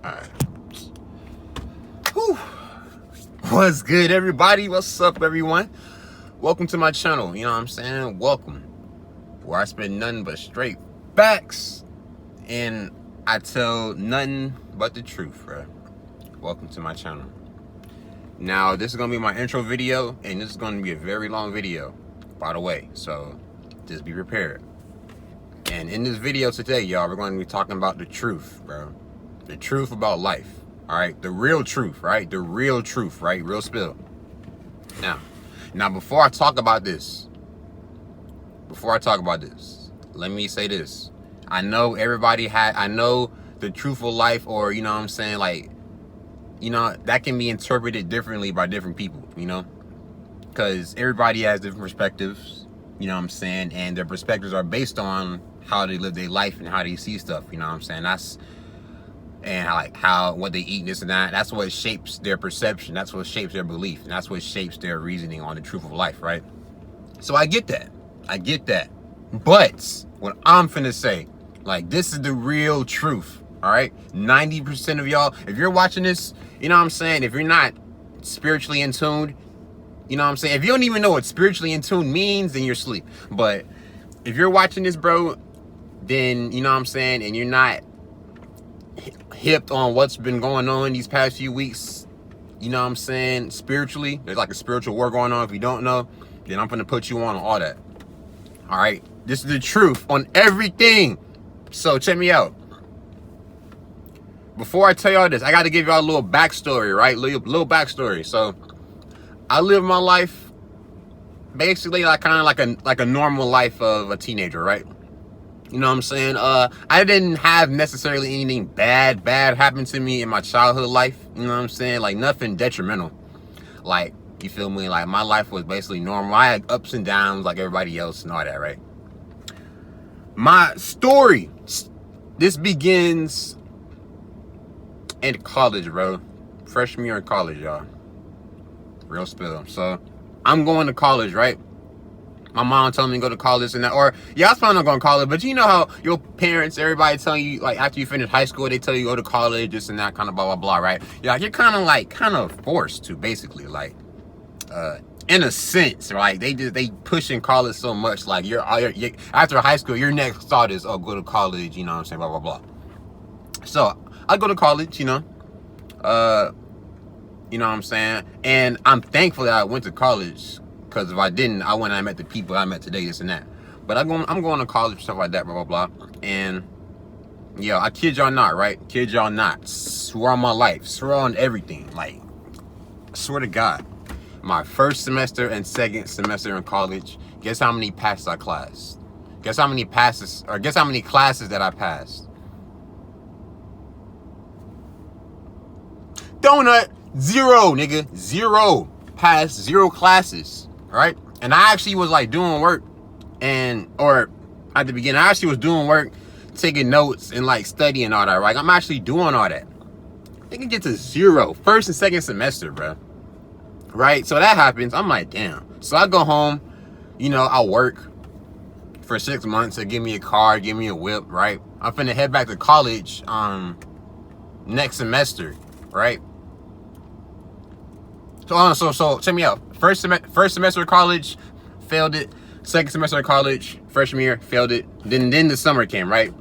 Alright. Whew. What's good, everybody? What's up, everyone? Welcome to my channel. You know what I'm saying? Welcome. Where I spend nothing but straight facts and I tell nothing but the truth, bro. Welcome to my channel. Now, this is gonna be my intro video, and this is gonna be a very long video, by the way. So just be prepared. And in this video today, y'all, we're going to be talking about the truth, bro. The truth about life. All right, the real truth, right? The real truth, right? Real spill. Now, before I talk about this, let me say this. I know I know the truth of life, or, you know what I'm saying, like, you know, that can be interpreted differently by different people, you know, because everybody has different perspectives, you know what I'm saying, and their perspectives are based on how they live their life and how they see stuff, you know what I'm saying. What they eat, this and that. That's what shapes their perception. That's what shapes their belief. And that's what shapes their reasoning on the truth of life, right? So I get that. But what I'm finna say, like, this is the real truth, all right? 90% of y'all, if you're watching this, you know what I'm saying? If you're not spiritually in tune, you know what I'm saying? If you don't even know what spiritually in tune means, then you're asleep. But if you're watching this, bro, then, you know what I'm saying, and you're not hipped on what's been going on these past few weeks, you know what I'm saying, spiritually, there's like a spiritual war going on. If you don't know, then I'm gonna put you on all that. All right, this is the truth on everything. So check me out. Before I tell y'all this, I got to give y'all a little backstory, right? Little backstory. So I live my life basically like kind of like a normal life of a teenager, right? You know what I'm saying? I didn't have necessarily anything bad happen to me in my childhood life. You know what I'm saying? Like, nothing detrimental. Like, you feel me? Like, my life was basically normal. I had ups and downs like everybody else and all that, right? My story, this begins in college, bro. Freshman year in college, y'all. Real spill. So, I'm going to college, right? My mom told me to go to college and that, or yeah, I was planning on going to college, but you know how your parents, everybody tell you, like, after you finish high school, they tell you go to college, this and that, kind of blah, blah, blah, right? Yeah, you're kind of forced to, basically, like, in a sense, right? They pushing college so much, like, you're after high school, your next thought is, oh, go to college, you know what I'm saying, blah, blah, blah. So, I go to college, you know what I'm saying, and I'm thankful that I went to college. Because if I didn't, I wouldn't have met the people I met today, this and that. But I'm going to college, stuff like that, blah, blah, blah. And, yeah, I kid y'all not, right? Kid y'all not. Swear on my life. Swear on everything. Like, swear to God. My first semester and second semester in college, guess how many passes I classed? Guess how many classes that I passed? Donut. 0, nigga. 0. Passed 0 classes. Right? And I actually was like doing work or at the beginning, I actually was doing work, taking notes and like studying all that, right? I'm actually doing all that. I can get to 0 first and second semester, bro. Right? So that happens. I'm like, damn. So I go home, you know, I work for 6 months. They give me a car, give me a whip, right? I'm finna head back to college next semester, right? So check me out. First semester of college, failed it. Second semester of college, freshman year, failed it. Then the summer came, right?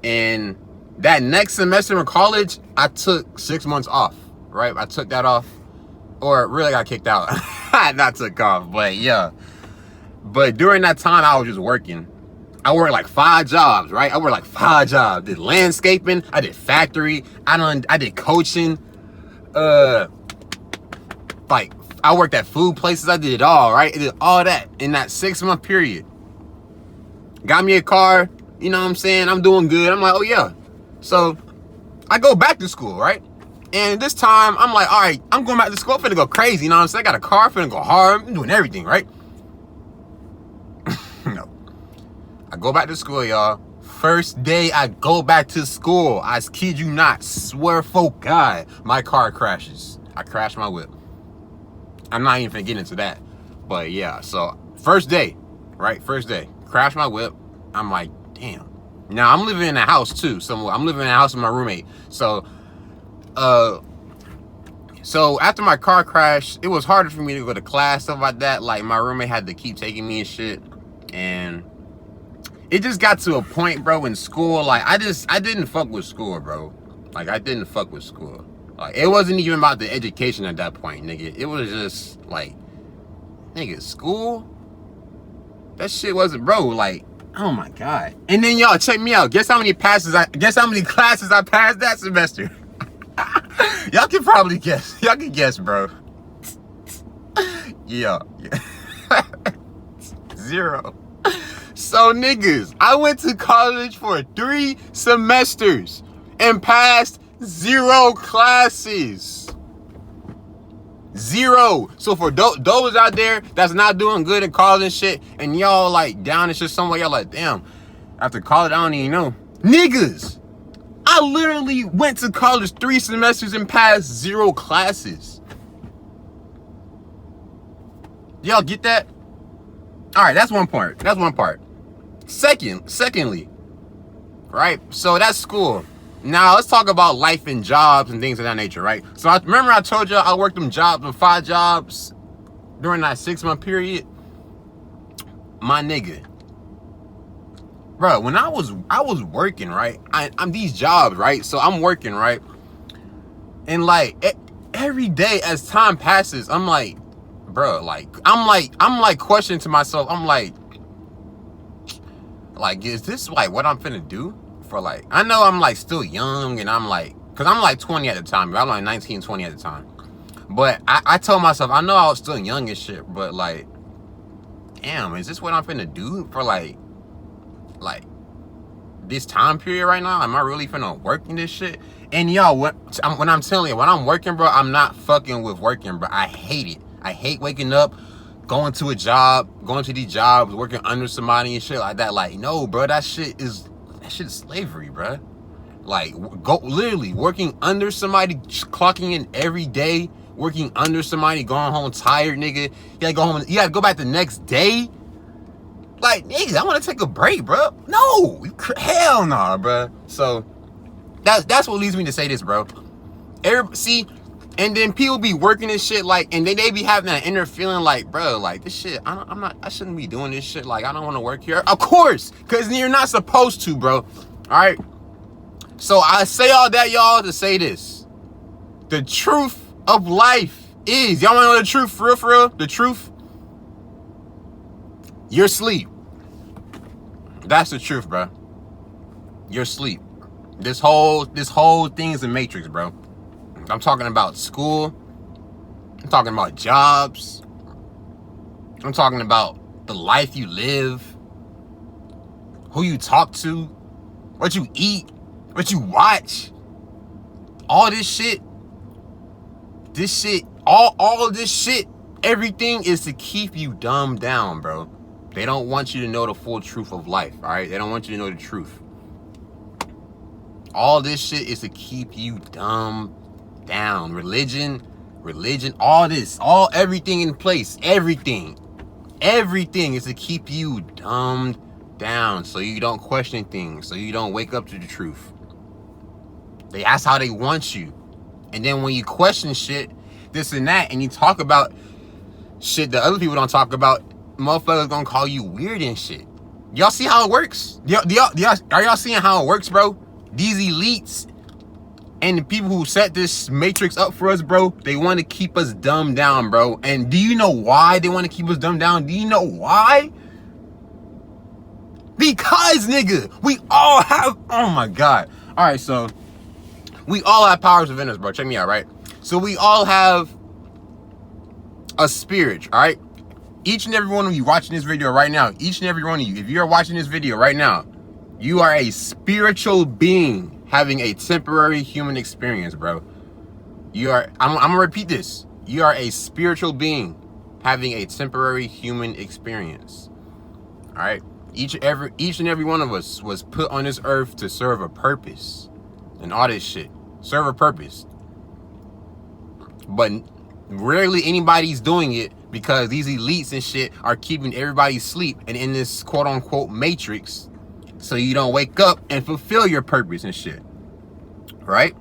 And that next semester in college, I took 6 months off, right? I took that off, or really got kicked out. Not took off, but yeah. But during that time, I was just working. I worked like 5 jobs, right? I worked like 5 jobs. Did landscaping, I did factory, I did coaching, like, I worked at food places. I did it all, right? I did all that in that 6-month period. Got me a car. You know what I'm saying? I'm doing good. I'm like, oh, yeah. So I go back to school, right? And this time, I'm like, all right, I'm going back to school. I'm finna go crazy. You know what I'm saying? I got a car. I'm finna go hard. I'm doing everything, right? No. I go back to school, y'all. First day I go back to school. I kid you not. Swear for God, my car crashes. I crash my whip. I'm not even gonna get into that. But yeah, so first day, right? First day. Crash my whip. I'm like, damn. Now I'm living in a house too. Somewhere. I'm living in a house with my roommate. So So after my car crash, it was harder for me to go to class, stuff like that. Like my roommate had to keep taking me and shit. And it just got to a point, bro, in school. Like I didn't fuck with school, bro. Like I didn't fuck with school. Like it wasn't even about the education at that point, nigga. It was just like, nigga, school? That shit wasn't, bro, like, oh my God. And then y'all check me out. Guess how many classes I passed that semester? Y'all can probably guess. Y'all can guess, bro. Yeah. 0. So niggas, I went to college for 3 semesters and passed 0 classes. 0. So for those out there that's not doing good in college and shit, and y'all like down and shit somewhere, y'all like, damn, after college I don't even know. Niggas, I literally went to college 3 semesters and passed 0 classes. Y'all get that? All right, that's one part. That's one part. Secondly, right? So that's school. Now let's talk about life and jobs and things of that nature, right? So remember I told you I worked them 5 jobs during that 6-month period. My nigga, bro, when I was working, right? I'm these jobs, right? So I'm working, right? And like every day as time passes, I'm like, bro, like I'm like questioning to myself. I'm like, is this like what I'm finna do? For like, I know I'm like still young and I'm like, cause I'm like 20 at the time. I'm like 19, 20 at the time. But I told myself, I know I was still young and shit, but like, damn, is this what I'm finna do for like this time period right now? Am I really finna work in this shit? And y'all, when I'm telling you, when I'm working, bro, I'm not fucking with working, bro. I hate it. I hate waking up, going to a job, going to these jobs, working under somebody and shit like that. Like, no, bro, that shit is slavery, bro. Like, literally working under somebody, clocking in every day, working under somebody, going home tired, nigga. You gotta go home. You gotta go back the next day. Like, nigga, I want to take a break, bro. No, hell nah, bro. So that's what leads me to say this, bro. See, and then people be working this shit like, and they be having that inner feeling like, bro, like this shit, I shouldn't be doing this shit. Like, I don't want to work here. Of course, because you're not supposed to, bro. All right. So I say all that, y'all, to say this. The truth of life is, y'all want to know the truth, for real? The truth? You're asleep. That's the truth, bro. You're asleep. This whole thing is a matrix, bro. I'm talking about school. I'm talking about jobs. I'm talking about the life you live, who you talk to, what you eat, what you watch. All this shit. All of this shit, everything is to keep you dumbed down, bro. They don't want you to know the full truth of life, all right? They don't want you to know the truth. All this shit is to keep you dumb down. Religion, everything in place, everything is to keep you dumbed down, so you don't question things, so you don't wake up to the truth. That's how they want you. And then when you question shit, this and that, and you talk about shit that other people don't talk about, motherfuckers gonna call you weird and shit. Y'all see how it works? Are y'all seeing how it works, bro? These elites and the people who set this matrix up for us, bro, they want to keep us dumbed down, bro. And do you know why they want to keep us dumbed down? Do you know why? Because, nigga, we all have, oh my God. All right, so we all have powers within us, bro. Check me out, right? So we all have a spirit, all right? Each and every one of you watching this video right now, each and every one of you, if you're watching this video right now, you are a spiritual being having a temporary human experience, bro. I'm gonna repeat this. You are a spiritual being having a temporary human experience. All right? Each and every one of us was put on this earth to serve a purpose. And all this shit. Serve a purpose. But rarely anybody's doing it because these elites and shit are keeping everybody asleep and in this quote unquote matrix, so you don't wake up and fulfill your purpose and shit. Right?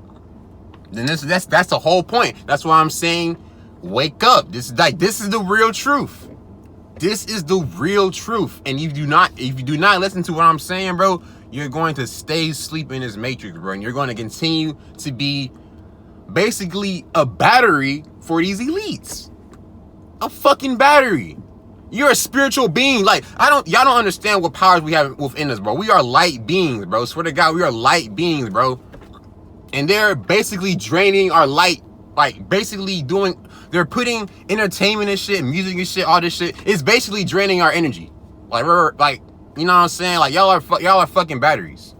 then that's the whole point. That's why I'm saying, wake up. This is the real truth. This is the real truth. And if you do not listen to what I'm saying, bro, you're going to stay asleep in this matrix, bro. And you're going to continue to be basically a battery for these elites. A fucking battery. You're a spiritual being. Like, y'all don't understand what powers we have within us, bro. We are light beings, bro. Swear to God, we are light beings, bro. And they're basically draining our light. Like, basically they're putting entertainment and shit, music and shit, all this shit. It's basically draining our energy. Like, we're like, you know what I'm saying? Like, y'all are fucking batteries.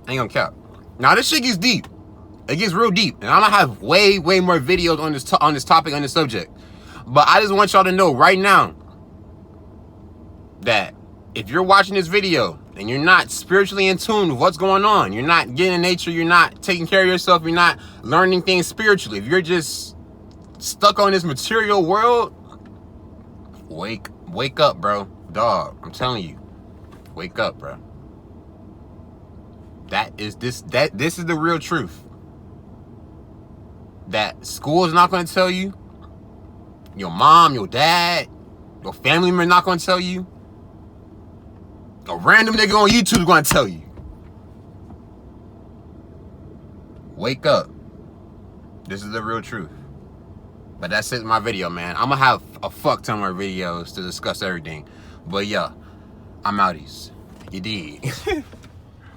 I ain't gonna cap. Now, this shit gets deep. It gets real deep. And I'm gonna have way more videos on this topic, on this subject. But I just want y'all to know right now that if you're watching this video and you're not spiritually in tune with what's going on, you're not getting in nature, you're not taking care of yourself, you're not learning things spiritually, if you're just stuck on this material world, wake up, bro. Dog, I'm telling you, wake up, bro. This is the real truth. That school is not going to tell you. Your mom, your dad, your family member not going to tell you. A random nigga on YouTube is going to tell you. Wake up. This is the real truth. But that's it in my video, man. I'm going to have a fuck ton more videos to discuss everything. But yeah, I'm outies. You dig?